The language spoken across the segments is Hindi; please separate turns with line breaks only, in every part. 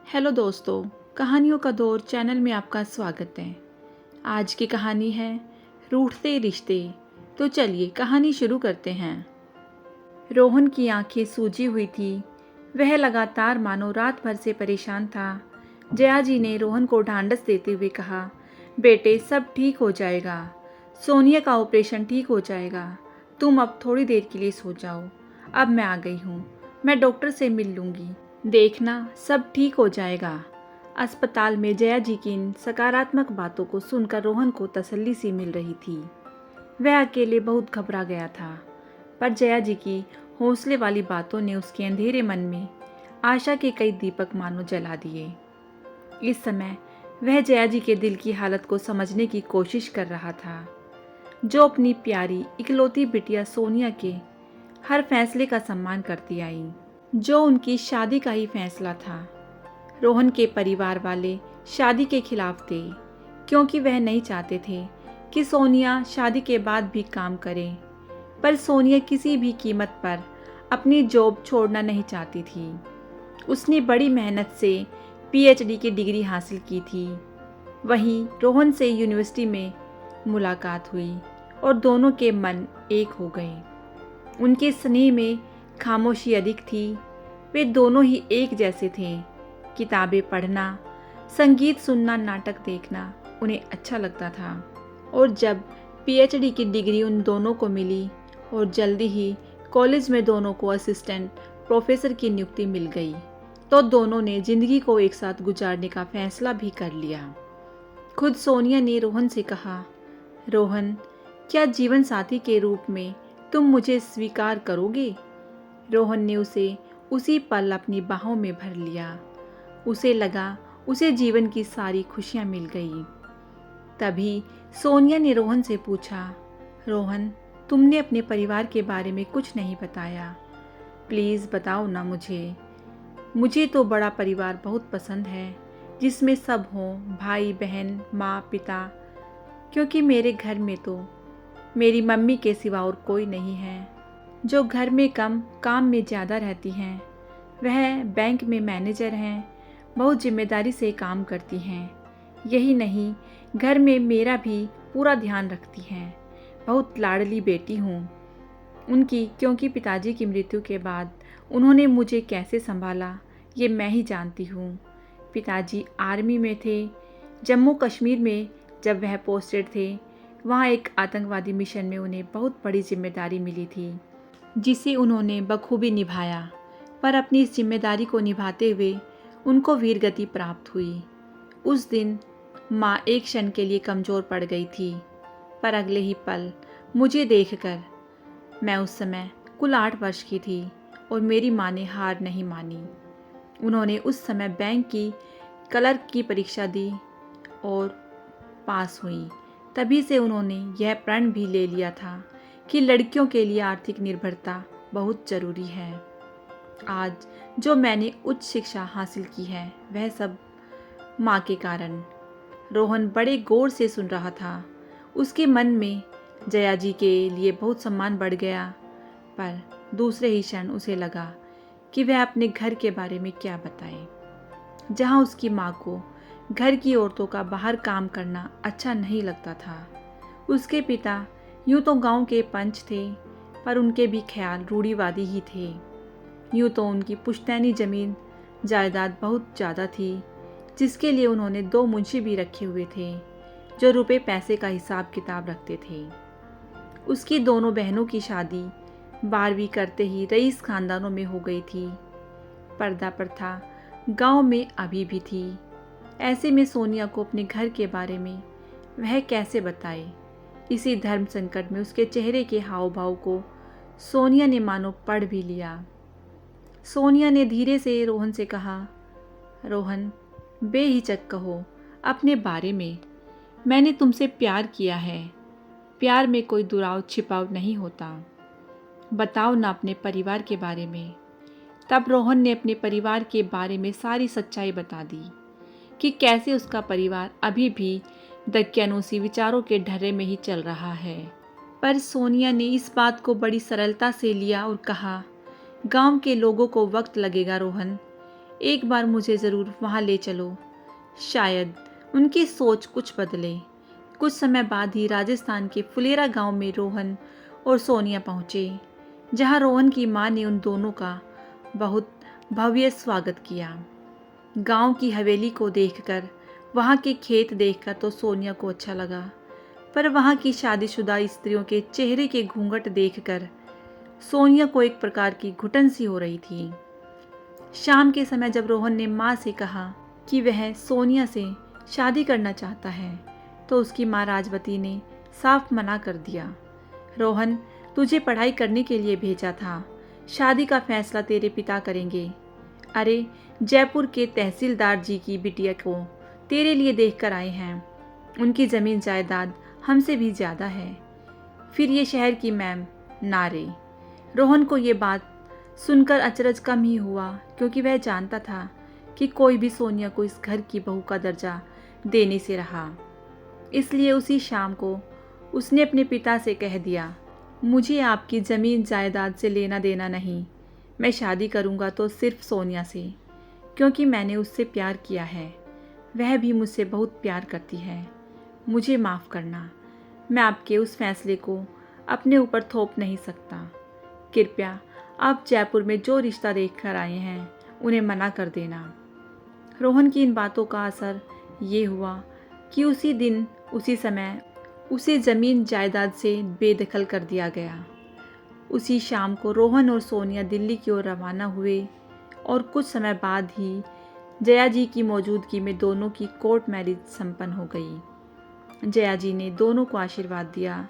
हेलो दोस्तों, कहानियों का दौर चैनल में आपका स्वागत है। आज की कहानी है रूठते रिश्ते। तो चलिए कहानी शुरू करते हैं। रोहन की आंखें सूजी हुई थी। वह लगातार मानो रात भर से परेशान था। जया जी ने रोहन को ढांढस देते हुए कहा, बेटे सब ठीक हो जाएगा। सोनिया का ऑपरेशन ठीक हो जाएगा। तुम अब थोड़ी देर के लिए सो जाओ। अब मैं आ गई हूँ। मैं डॉक्टर से मिल लूँगी। देखना सब ठीक हो जाएगा। अस्पताल में जया जी की इन सकारात्मक बातों को सुनकर रोहन को तसल्ली सी मिल रही थी। वह अकेले बहुत घबरा गया था, पर जया जी की हौसले वाली बातों ने उसके अंधेरे मन में आशा के कई दीपक मानो जला दिए। इस समय वह जया जी के दिल की हालत को समझने की कोशिश कर रहा था, जो अपनी प्यारी इकलौती बिटिया सोनिया के हर फैसले का सम्मान करती आई, जो उनकी शादी का ही फैसला था। रोहन के परिवार वाले शादी के खिलाफ थे, क्योंकि वह नहीं चाहते थे कि सोनिया शादी के बाद भी काम करे। पर सोनिया किसी भी कीमत पर अपनी जॉब छोड़ना नहीं चाहती थी। उसने बड़ी मेहनत से पीएचडी की डिग्री हासिल की थी। वहीं रोहन से यूनिवर्सिटी में मुलाकात हुई और दोनों के मन एक हो गए। उनके स्नेह में खामोशी अधिक थी। वे दोनों ही एक जैसे थे। किताबें पढ़ना, संगीत सुनना, नाटक देखना उन्हें अच्छा लगता था। और जब पीएचडी की डिग्री उन दोनों को मिली और जल्दी ही कॉलेज में दोनों को असिस्टेंट प्रोफेसर की नियुक्ति मिल गई, तो दोनों ने जिंदगी को एक साथ गुजारने का फैसला भी कर लिया। खुद सोनिया ने रोहन से कहा, रोहन, क्या जीवन साथी के रूप में तुम मुझे स्वीकार करोगे? रोहन ने उसे उसी पल अपनी बाहों में भर लिया। उसे लगा उसे जीवन की सारी खुशियां मिल गई। तभी सोनिया ने रोहन से पूछा, रोहन, तुमने अपने परिवार के बारे में कुछ नहीं बताया। प्लीज़ बताओ ना मुझे। मुझे तो बड़ा परिवार बहुत पसंद है, जिसमें सब हों, भाई बहन, माँ पिता, क्योंकि मेरे घर में तो मेरी मम्मी के सिवा और कोई नहीं है, जो घर में कम काम में ज़्यादा रहती हैं। वह बैंक में मैनेजर हैं, बहुत जिम्मेदारी से काम करती हैं। यही नहीं, घर में मेरा भी पूरा ध्यान रखती हैं। बहुत लाडली बेटी हूँ उनकी, क्योंकि पिताजी की मृत्यु के बाद उन्होंने मुझे कैसे संभाला ये मैं ही जानती हूँ। पिताजी आर्मी में थे। जम्मू कश्मीर में जब वह पोस्टेड थे, वहाँ एक आतंकवादी मिशन में उन्हें बहुत बड़ी जिम्मेदारी मिली थी, जिसे उन्होंने बखूबी निभाया। पर अपनी इस जिम्मेदारी को निभाते हुए उनको वीरगति प्राप्त हुई। उस दिन माँ एक क्षण के लिए कमज़ोर पड़ गई थी, पर अगले ही पल मुझे देखकर, मैं उस समय कुल 8 वर्ष की थी, और मेरी माँ ने हार नहीं मानी। उन्होंने उस समय बैंक की क्लर्क की परीक्षा दी और पास हुई। तभी से उन्होंने यह प्रण भी ले लिया था कि लड़कियों के लिए आर्थिक निर्भरता बहुत ज़रूरी है। आज जो मैंने उच्च शिक्षा हासिल की है, वह सब माँ के कारण। रोहन बड़े गौर से सुन रहा था। उसके मन में जया जी के लिए बहुत सम्मान बढ़ गया, पर दूसरे ही क्षण उसे लगा कि वह अपने घर के बारे में क्या बताए, जहाँ उसकी माँ को घर की औरतों का बाहर काम करना अच्छा नहीं लगता था। उसके पिता यूँ तो गांव के पंच थे, पर उनके भी ख्याल रूढ़िवादी ही थे। यूँ तो उनकी पुश्तैनी ज़मीन जायदाद बहुत ज़्यादा थी, जिसके लिए उन्होंने 2 मुंशी भी रखे हुए थे, जो रुपए पैसे का हिसाब किताब रखते थे। उसकी दोनों बहनों की शादी 12वीं करते ही रईस खानदानों में हो गई थी। पर्दा प्रथा गांव में अभी भी थी। ऐसे में सोनिया को अपने घर के बारे में वह कैसे बताए? इसी धर्म संकट में उसके चेहरे के हाव भाव को सोनिया ने मानो पढ़ भी लिया। सोनिया ने धीरे से रोहन से कहा, रोहन, बेहिचक कहो अपने बारे में। मैंने तुमसे प्यार किया है। प्यार में कोई दुराव छिपाव नहीं होता। बताओ ना अपने परिवार के बारे में। तब रोहन ने अपने परिवार के बारे में सारी सच्चाई बता दी कि कैसे उसका परिवार अभी भी दक्यानूसी विचारों के ढर्रे में ही चल रहा है। पर सोनिया ने इस बात को बड़ी सरलता से लिया और कहा, गांव के लोगों को वक्त लगेगा रोहन। एक बार मुझे ज़रूर वहाँ ले चलो। शायद उनकी सोच कुछ बदले। कुछ समय बाद ही राजस्थान के फुलेरा गांव में रोहन और सोनिया पहुँचे, जहाँ रोहन की माँ ने उन दोनों का बहुत भव्य स्वागत किया। गांव की हवेली को देखकर, वहाँ के खेत देखकर तो सोनिया को अच्छा लगा, पर वहाँ की शादीशुदा स्त्रियों के चेहरे के घूंघट देखकर सोनिया को एक प्रकार की घुटन सी हो रही थी। शाम के समय जब रोहन ने माँ से कहा कि वह सोनिया से शादी करना चाहता है, तो उसकी माँ राजवती ने साफ मना कर दिया। रोहन, तुझे पढ़ाई करने के लिए भेजा था, शादी का फैसला तेरे पिता करेंगे। अरे, जयपुर के तहसीलदार जी की बिटिया को तेरे लिए देख कर आए हैं। उनकी ज़मीन जायदाद हमसे भी ज़्यादा है। फिर ये शहर की मैम नारे। रोहन को ये बात सुनकर अचरज कम ही हुआ, क्योंकि वह जानता था कि कोई भी सोनिया को इस घर की बहू का दर्जा देने से रहा। इसलिए उसी शाम को उसने अपने पिता से कह दिया, मुझे आपकी ज़मीन जायदाद से लेना देना नहीं। मैं शादी करूँगा तो सिर्फ सोनिया से, क्योंकि मैंने उससे प्यार किया है। वह भी मुझसे बहुत प्यार करती है। मुझे माफ़ करना, मैं आपके उस फैसले को अपने ऊपर थोप नहीं सकता। कृपया आप जयपुर में जो रिश्ता देख कर आए हैं उन्हें मना कर देना। रोहन की इन बातों का असर ये हुआ कि उसी दिन उसी समय उसे ज़मीन जायदाद से बेदखल कर दिया गया। उसी शाम को रोहन और सोनिया दिल्ली की ओर रवाना हुए और कुछ समय बाद ही जया जी की मौजूदगी में दोनों की कोर्ट मैरिज संपन्न हो गई। जया जी ने दोनों को आशीर्वाद दिया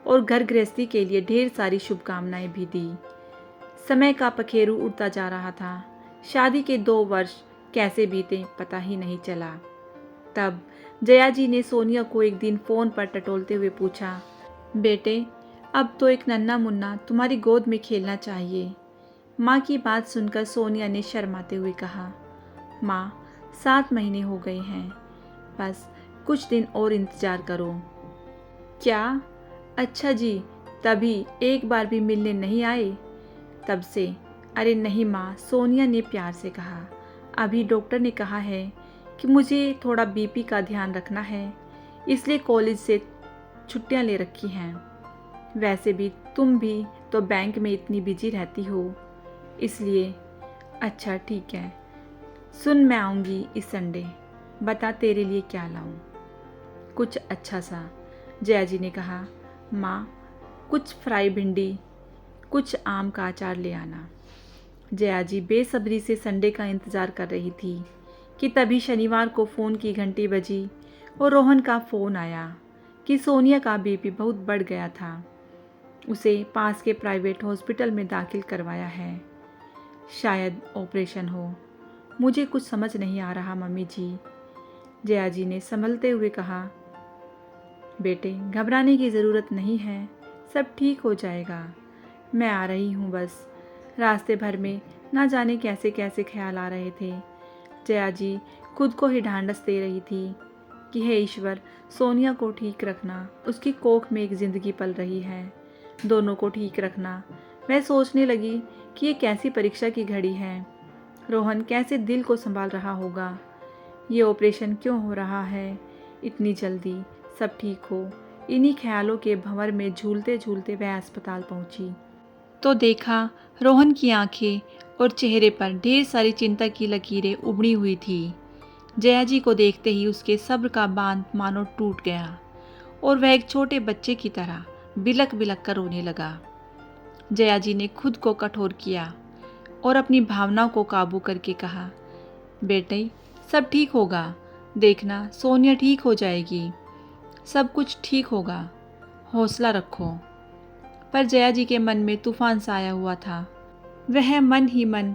और घर गृहस्थी के लिए ढेर सारी शुभकामनाएं भी दी। समय का पखेरु उड़ता जा रहा था। शादी के 2 वर्ष कैसे बीते पता ही नहीं चला। तब जया जी ने सोनिया को एक दिन फ़ोन पर टटोलते हुए पूछा, बेटे, अब तो एक नन्हा मुन्ना तुम्हारी गोद में खेलना चाहिए। माँ की बात सुनकर सोनिया ने शर्माते हुए कहा, माँ, 7 महीने हो गए हैं, बस कुछ दिन और इंतज़ार करो। क्या? अच्छा जी, तभी एक बार भी मिलने नहीं आए तब से? अरे नहीं माँ, सोनिया ने प्यार से कहा, अभी डॉक्टर ने कहा है कि मुझे थोड़ा बीपी का ध्यान रखना है, इसलिए कॉलेज से छुट्टियां ले रखी हैं। वैसे भी तुम भी तो बैंक में इतनी बिजी रहती हो, इसलिए। अच्छा ठीक है, सुन, मैं आऊँगी इस संडे, बता तेरे लिए क्या लाऊं? कुछ अच्छा सा। जया जी ने कहा, माँ, कुछ फ्राई भिंडी, कुछ आम का अचार ले आना। जया जी बेसब्री से संडे का इंतज़ार कर रही थी कि तभी शनिवार को फ़ोन की घंटी बजी और रोहन का फ़ोन आया कि सोनिया का बीपी बहुत बढ़ गया था। उसे पास के प्राइवेट हॉस्पिटल में दाखिल करवाया है। शायद ऑपरेशन हो। मुझे कुछ समझ नहीं आ रहा मम्मी जी। जया जी ने संभलते हुए कहा, बेटे, घबराने की ज़रूरत नहीं है, सब ठीक हो जाएगा। मैं आ रही हूँ बस। रास्ते भर में ना जाने कैसे कैसे ख्याल आ रहे थे। जया जी खुद को ही ढांढस दे रही थी कि हे ईश्वर, सोनिया को ठीक रखना, उसकी कोख में एक ज़िंदगी पल रही है, दोनों को ठीक रखना। मैं सोचने लगी कि ये कैसी परीक्षा की घड़ी है। रोहन कैसे दिल को संभाल रहा होगा। ये ऑपरेशन क्यों हो रहा है इतनी जल्दी, सब ठीक हो। इन्हीं ख्यालों के भंवर में झूलते झूलते वह अस्पताल पहुंची तो देखा रोहन की आंखें और चेहरे पर ढेर सारी चिंता की लकीरें उभड़ी हुई थी। जया जी को देखते ही उसके सब्र का बांध मानो टूट गया और वह एक छोटे बच्चे की तरह बिलक बिलक कर रोने लगा। जया जी ने खुद को कठोर किया और अपनी भावनाओं को काबू करके कहा, बेटे, सब ठीक होगा, देखना सोनिया ठीक हो जाएगी, सब कुछ ठीक होगा, हौसला रखो। पर जया जी के मन में तूफान सा आया हुआ था। वह मन ही मन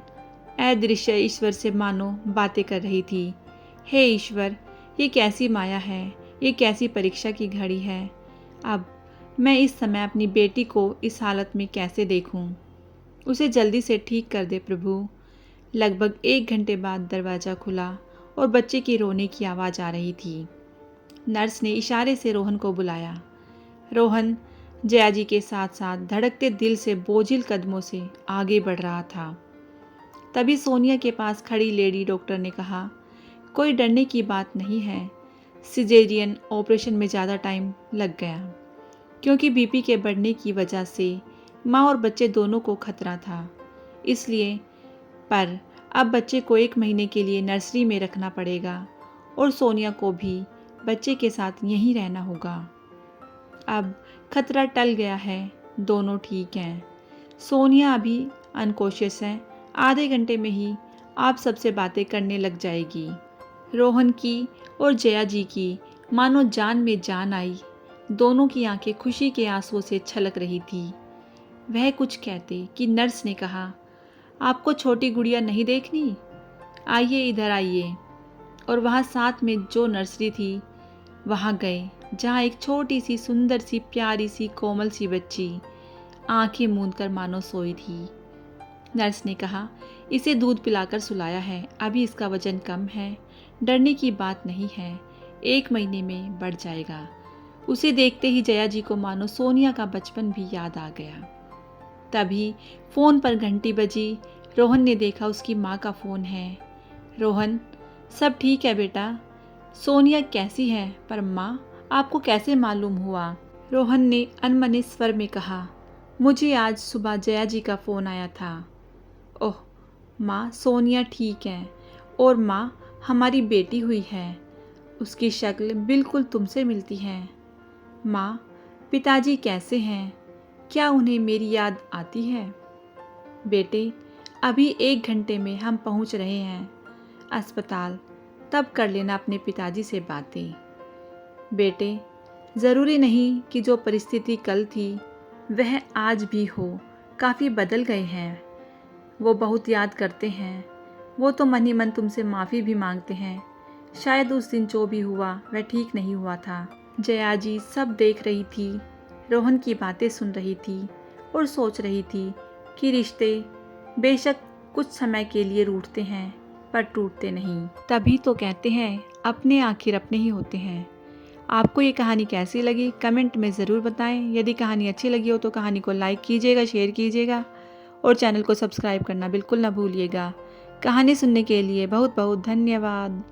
अदृश्य ईश्वर से मानो बातें कर रही थी। हे ईश्वर, ये कैसी माया है, ये कैसी परीक्षा की घड़ी है। अब मैं इस समय अपनी बेटी को इस हालत में कैसे देखूं? उसे जल्दी से ठीक कर दे प्रभु। लगभग 1 घंटे बाद दरवाज़ा खुला और बच्चे की रोने की आवाज़ आ रही थी। नर्स ने इशारे से रोहन को बुलाया। रोहन जया जी के साथ साथ धड़कते दिल से बोझिल कदमों से आगे बढ़ रहा था। तभी सोनिया के पास खड़ी लेडी डॉक्टर ने कहा, कोई डरने की बात नहीं है, सिजेरियन ऑपरेशन में ज़्यादा टाइम लग गया क्योंकि बीपी के बढ़ने की वजह से माँ और बच्चे दोनों को खतरा था, इसलिए पर अब बच्चे को 1 महीने के लिए नर्सरी में रखना पड़ेगा और सोनिया को भी बच्चे के साथ यहीं रहना होगा। अब खतरा टल गया है, दोनों ठीक हैं। सोनिया अभी अनकॉन्शियस है, आधे घंटे में ही आप सबसे बातें करने लग जाएगी। रोहन की और जया जी की मानो जान में जान आई, दोनों की आंखें खुशी के आंसुओं से छलक रही थी। वह कुछ कहते कि नर्स ने कहा, आपको छोटी गुड़िया नहीं देखनी, आइए इधर आइए। और वहाँ साथ में जो नर्सरी थी वहाँ गए, जहाँ एक छोटी सी सुंदर सी प्यारी सी कोमल सी बच्ची आंखें मूंद कर मानो सोई थी। नर्स ने कहा, इसे दूध पिलाकर सुलाया है, अभी इसका वजन कम है, डरने की बात नहीं है, 1 महीने में बढ़ जाएगा। उसे देखते ही जया जी को मानो सोनिया का बचपन भी याद आ गया। तभी फ़ोन पर घंटी बजी। रोहन ने देखा उसकी माँ का फ़ोन है। रोहन, सब ठीक है बेटा, सोनिया कैसी है, पर माँ आपको कैसे मालूम हुआ? रोहन ने अनमने स्वर में कहा, मुझे आज सुबह जया जी का फ़ोन आया था। ओह माँ, सोनिया ठीक है और माँ हमारी बेटी हुई है, उसकी शक्ल बिल्कुल तुमसे मिलती है। माँ, पिताजी कैसे हैं, क्या उन्हें मेरी याद आती है? बेटे, अभी 1 घंटे में हम पहुंच रहे हैं अस्पताल, तब कर लेना अपने पिताजी से बातें। बेटे, ज़रूरी नहीं कि जो परिस्थिति कल थी वह आज भी हो, काफ़ी बदल गए हैं। वो बहुत याद करते हैं, वो तो मन ही मन तुमसे माफ़ी भी मांगते हैं, शायद उस दिन जो भी हुआ वह ठीक नहीं हुआ था। जया जी सब देख रही थी, रोहन की बातें सुन रही थी और सोच रही थी कि रिश्ते बेशक कुछ समय के लिए रूठते हैं पर टूटते नहीं। तभी तो कहते हैं अपने आखिर अपने ही होते हैं। आपको ये कहानी कैसी लगी कमेंट में ज़रूर बताएं। यदि कहानी अच्छी लगी हो तो कहानी को लाइक कीजिएगा, शेयर कीजिएगा और चैनल को सब्सक्राइब करना बिल्कुल ना भूलिएगा। कहानी सुनने के लिए बहुत बहुत धन्यवाद।